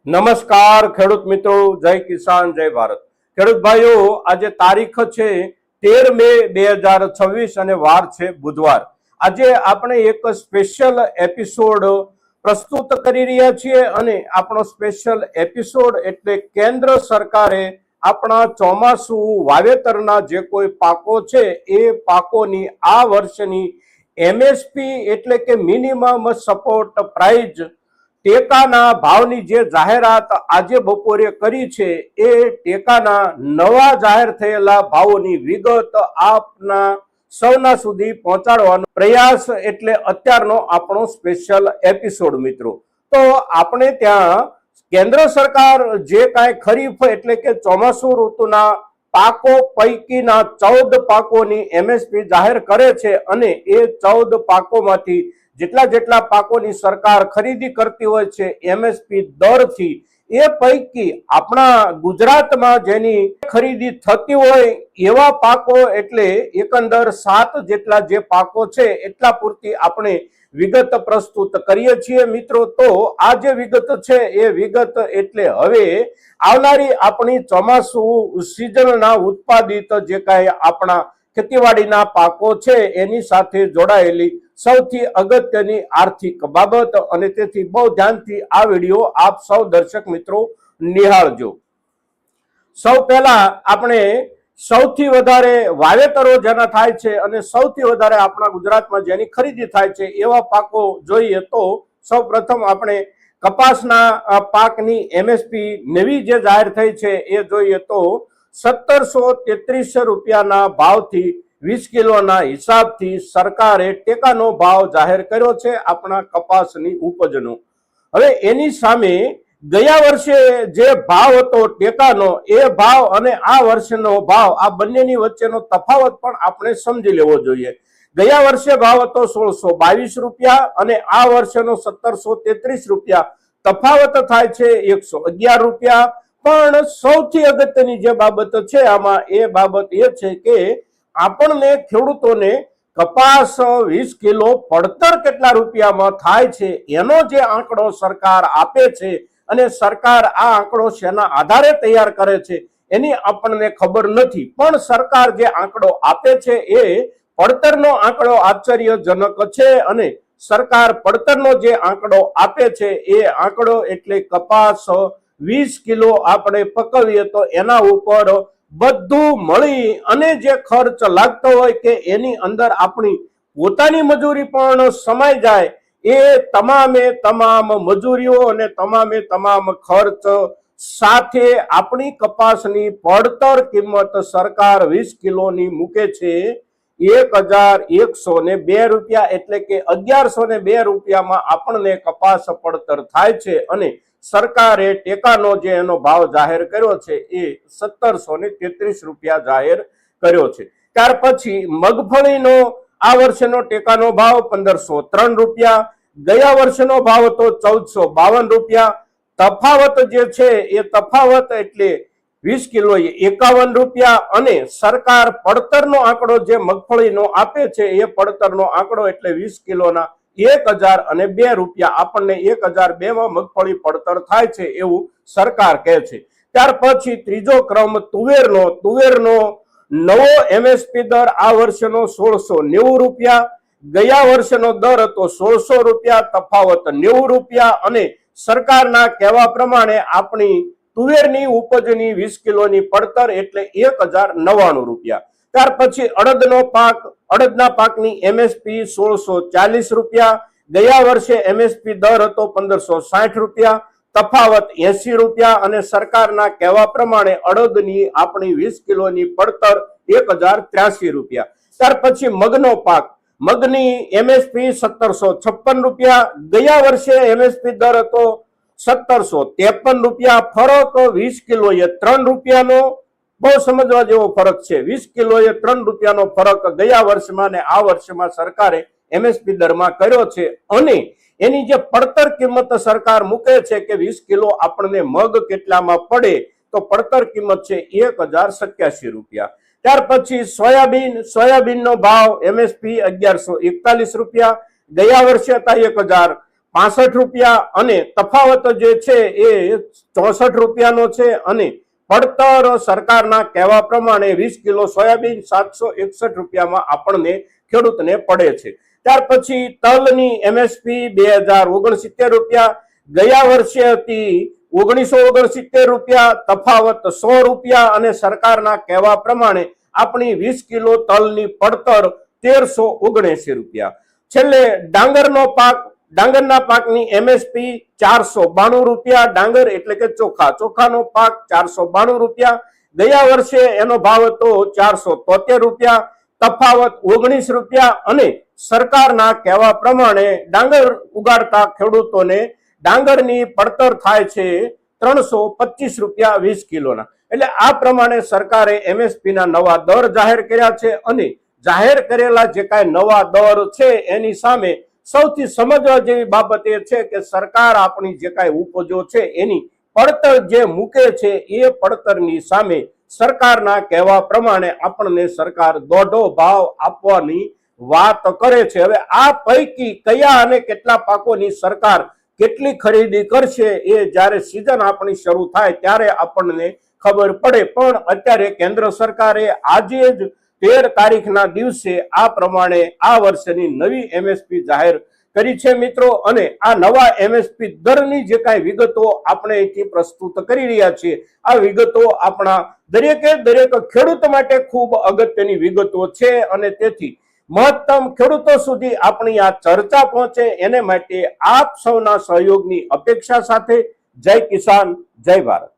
નમસ્કાર ખેડૂત મિત્રો, જય કિસાન જય ભારત। ખેડૂત ભાઈઓ, આજે તારીખ છે 13 મે 2026 અને વાર છે બુધવાર। આજે આપણે એક સ્પેશિયલ એપિસોડ પ્રસ્તુત કરી રહ્યા છીએ અને આપણો સ્પેશિયલ એપિસોડ એટલે કેન્દ્ર સરકારે આપણા ચોમાસુ વાવેતરના જે કોઈ પાકો છે એ પાકોની આ વર્ષની એમએસપી એટલે કે મિનિમમ સપોર્ટ પ્રાઇઝ ટેકાના ભાવની જે જાહેરાત આજે બપોરે કરી છે એ ટેકાના નવા જાહેર થયેલા ભાવોની વિગત આપના સૌના સુધી પહોંચાડવાનો પ્રયાસ એટલે અત્યારનો આપણો સ્પેશિયલ એપિસોડ મિત્રો। તો આપણે ત્યાં કેન્દ્ર સરકાર જે કાંઈ ખરીફ એટલે કે ચોમાસુ ઋતુના પાકો પૈકીના 14 પાકોની એમએસપી જાહેર કરે છે અને એ 14 પાકોમાંથી જેટલા પાકોની સરકાર ખરીદી કરતી હોય છે એમએસપી દરથી, એ પૈકી આપણા ગુજરાતમાં જેની ખરીદી થતી હોય એવા પાકો એટલે એકંદર 7 જેટલા જે પાકો છે એટલા પૂરતી આપણે વિગત પ્રસ્તુત કરીએ છીએ મિત્રો। તો આ જે વિગત છે એ વિગત એટલે હવે આવનારી આપણી ચોમાસુ સિઝનના ઉત્પાદિત જે કાંઈ આપણા ખેતીવાડીના પાકો છે એની સાથે જોડાયેલી સૌથી અગત્યની આર્થિક બાબત, અને તેથી બહુ ધ્યાનથી આ વિડીયો આપ સૌ દર્શક મિત્રો નિહાળજો। સૌ પહેલા આપણે સૌથી વધારે વાવેતરો જેના થાય છે અને સૌથી વધારે આપણા ગુજરાતમાં જેની ખરીદી થાય છે એવા પાકો જોઈએ તો સૌ પ્રથમ આપણે કપાસના પાકની એમએસપી નવી જે જાહેર થઈ છે એ જોઈએ તો 1733 રૂપિયાના ભાવથી 20 કિલોના હિસાબથી સરકારે ટેકાનો ભાવ જાહેર કર્યો છે આપણા કપાસની ઉપજનો। હવે એની સામે ગયા વર્ષે જે ભાવ હતો ટેકાનો એ ભાવ અને આ વર્ષનો ભાવ આ બંનેની વચ્ચેનો તફાવત પણ આપણે સમજી લેવો જોઈએ। ગયા વર્ષે ભાવ હતો 1622 રૂપિયા અને આ વર્ષનો 1733 રૂપિયા, તફાવત થાય છે 111 રૂપિયા। પણ સૌથી અગત્યની જે બાબત છે આમાં એ બાબત એ છે કે આપણને ખેડૂતોને કપાસ 20 કિલો પડતર કેટલા રૂપિયામાં થાય છે એનો જે આંકડો સરકાર આપે છે અને સરકાર આ આંકડો શેના આધારે તૈયાર કરે છે એની આપણને ખબર નથી, પણ સરકાર જે આંકડો આપે છે એ પડતરનો આંકડો આશ્ચર્યજનક છે અને સરકાર પડતરનો જે આંકડો આપે છે એ આંકડો એટલે કપાસ 20 કિલો આપણે પકવીએ તો એના ઉપર બધું મળી અને જે ખર્ચ લાગતો હોય કે એની અંદર આપણી પોતાની મજૂરી પણ સમાઈ જાય, એ તમામ મજૂરીઓ અને તમામ ખર્ચ સાથે આપણી કપાસની પડતર કિંમત સરકાર 20 કિલોની મૂકે છે 1102 રૂપિયા એટલે કે 1102 રૂપિયામાં આપણને કપાસ પડતર થાય છે અને સરકારે ટેકાનો જે એનો ભાવ જાહેર કર્યો છે એ 1733 રૂપિયા જાહેર કર્યો છે। ત્યાર પછી મગફળીનો આ વર્ષનો ટેકાનો ભાવ 1503 રૂપિયા, ગયા વર્ષનો ભાવ હતો 1452 રૂપિયા। તફાવત જે છે એ તફાવત એટલે 20 કિલો 51 રૂપિયા અને સરકાર પડતરનો આંકડો જે મગફળીનો આપે છે એ પડતરનો આંકડો એટલે 20 કિલોના 1002 રૂપિયા, આપણને 1002 માં મગફળી પડતર થાય છે એવું સરકાર કહે છે। ત્યાર પછી ત્રીજો ક્રમ તુવેરનો નવો એમએસપી દર આ વર્ષનો 1690 રૂપિયા, ગયા વર્ષનો દર હતો 1600 રૂપિયા, તફાવત 90 રૂપિયા અને સરકારના કહેવા પ્રમાણે આપણી તુવેરની ઉપજની 20 કિલોની પડતર એટલે 1099 રૂપિયા। ત્યાર પછી અડદના પાકની એમએસપી 1640 રૂપિયા, ગયા વર્ષે એમએસપી દર હતો 1560 રૂપિયા, તફાવત 80 રૂપિયા અને સરકારના કહેવા પ્રમાણે અડદની આપણી 20 કિલોની પડતર 1083 રૂપિયા। ત્યાર પછી મગનો પાક, મગની એમએસપી 1756 રૂપિયા, ગયા વર્ષે એમએસપી દર હતો 1753 રૂપિયા, ફરક 20 કિલોએ 3 રૂપિયાનો, બહુ સમજવા જેવો ફરક છે। 20 કિલોએ 3 રૂપિયાનો ફરક ગયા વર્ષમાં ને આ વર્ષમાં સરકારે એમએસપી દરમાં કર્યો છે અને એની જે પડતર કિંમત સરકાર મૂકે છે કે 20 કિલો આપણને મગ કેટલામાં પડે તો પડતર કિંમત છે 1087 રૂપિયા। ત્યાર પછી સોયાબીનનો ભાવ એમએસપી 1141 રૂપિયા, ગયા વર્ષે હતા રૂપિયા અને તફાવત જે છે એ 64 રૂપિયાનો છે અને પડતર સરકારના કહેવા પ્રમાણે 20 કિલો સોયાબીન 761 રૂપિયામાં આપણને ખેડૂતને પડે છે। ત્યાર પછી તલની એમએસપી 2069 રૂપિયા, ગયા વર્ષે હતી 1969 રૂપિયા, તફાવત 100 રૂપિયા અને સરકારના કહેવા પ્રમાણે આપણી 20 કિલો તલની પડતર 1379 રૂપિયા। છેલ્લે ડાંગરના પાકની એમએસપી 492 રૂપિયા, ડાંગર એટલે કે ચોખાનો પાક 492 રૂપિયા, ગયા વર્ષે એનો ભાવ હતો 473 રૂપિયા, તફાવત 19 રૂપિયા અને સરકારના કહેવા પ્રમાણે ડાંગર ઉગાડતા ખેડૂતોને ડાંગરની પડતર થાય છે 325 રૂપિયા 20 કિલોના। એટલે આ પ્રમાણે સરકારે એમએસપી ના નવા દર જાહેર કર્યા છે અને જાહેર કરેલા જે કાંઈ નવા દર છે એની સામે સૌથી સમજવા જેવી બાબત એ છે કે સરકાર આપણી જે કાંઈ ઉપજો છે એની પડતર જે મૂકે છે એ પડતરની સામે સરકારના કહેવા પ્રમાણે આપણને સરકાર દોઢો ભાવ આપવાની વાત કરે છે। હવે આ પૈકી કયા અને કેટલા પાકોની સરકાર કેટલી ખરીદી કરશે એ જ્યારે સિઝન આપણી શરૂ થાય ત્યારે આપણને ખબર પડે, પણ અત્યારે કેન્દ્ર સરકારે આજે જ 13 તારીખના દિવસે આ પ્રમાણે આ વર્ષની નવી એમએસપી જાહેર કરી છે મિત્રો। અને આ નવા એમએસપી દરની જે કાંઈ વિગતો આપણે અહીંથી પ્રસ્તુત કરી રહ્યા છીએ, આ વિગતો આપણા દરેક ખેડૂત માટે ખૂબ અગત્યની વિગતો છે અને તેથી મહત્તમ ખેડૂતો સુધી આપણી આ ચર્ચા પહોંચે એને માટે આપ સૌના સહયોગની અપેક્ષા સાથે જય કિસાન, જય ભારત।